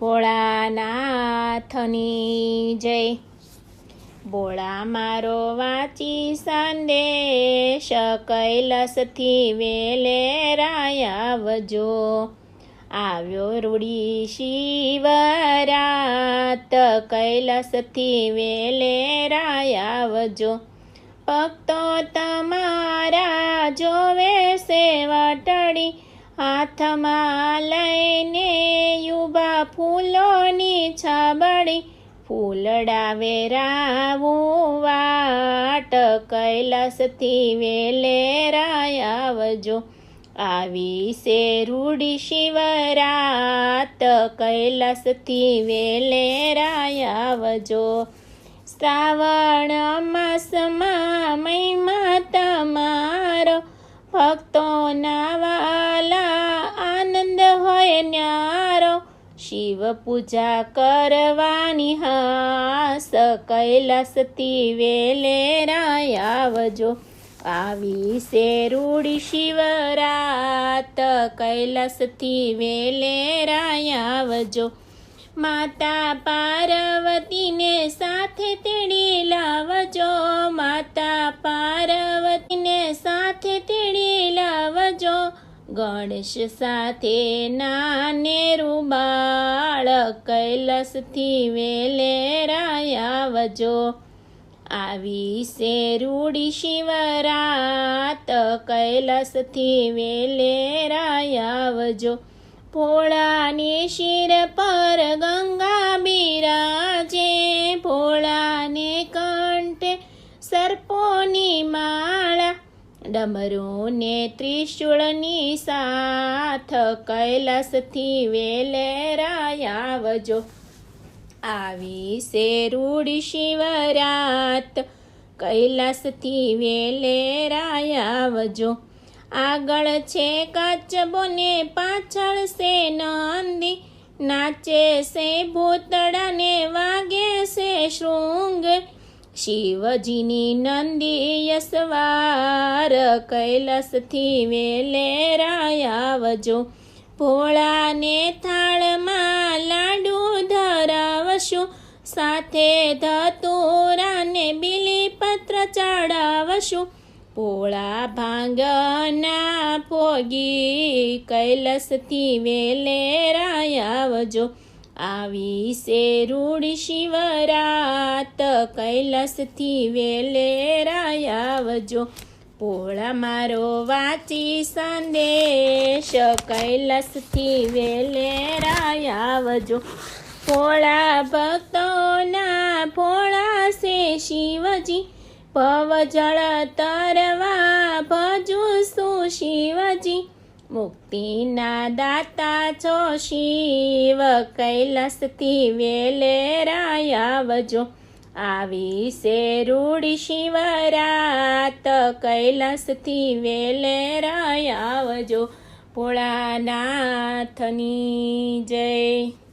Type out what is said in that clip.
ભોળાનાથની જય। ભોળા મારો વાંચી સંદેશ, કૈલાસથી વેલેરાય આવજો। આવ્યો રૂડી શિવરાત, કૈલાસથી વેલેરાય આવજો। ભક્તો તમારા જોવે સેવટડી, હાથમાં લઈને યુબા ફૂલોની છબડી। ફૂલડા વેરાવું વાટ, કૈલાસથી વેલેરાય આવજો। આવી છે રૂડી શિવરાત, કૈલાસથી વેલેરાય આવજો। શ્રાવણ માસમાં મહિમા તમારો, ભક્તોના વાલા આનંદ હોય ન્યારો। શિવ પૂજા કરવાની હાસ, કૈલાસથી વેલેરાય આવજો। આવી છે રૂડી શિવરાત, કૈલાસથી વેલેરાય આવજો। માતા પાર્વતીને સાથે તેડી લાવજો, માતા પાર્વતીને સાથે તેડી લાવજો। ગણેશ સાથે નાનેરું બાળ, કૈલાસથી વેલેરાય આવજો। આવી છે રૂડી શિવરાત, કૈલાસથી વેલેરાય આવજો। ભોળાને શિર પર ગંગા બિરાજે, ભોળાને કંઠે સર્પોની માળા। ડમરુને ત્રિશૂળની સાથ, કૈલાસથી વેલેરાય આવજો। આવી છે રૂડી શિવરાત, કૈલાસથી વેલેરાય આવજો। આગળ છે કાચબો ને પાછળ છે નંદી, નાચે છે ભૂતળા ને વાગે છે શૃંગ। શિવજીની નંદી સવાર, કૈલાસથી વેલેરાય આવજો। ભોળાને થાળમાં લાડુ ધરાવશું, સાથે ધતુરાને બીલીપત્ર ચડાવશું। ભોળા ભાંગના ભોગી, કૈલાસથી વેલેરાય આવજો। આવી છે રૂડી શિવરાત, કૈલાસથી વેલેરાય આવજો। ભોળા મારો વાંચી સંદેશ, કૈલાસથી વેલેરાય આવજો। ભોળા ભક્તોના ભોળા છે શિવજી, ભવજળ તરવા ભજું શિવજી। મુક્તિના દાતા છો શિવ, કૈલાસથી વેલેરાય આવજો। આવી છે રૂડી શિવરાત, કૈલાસથી વેલેરાય આવજો। ભોળાનાથની જય।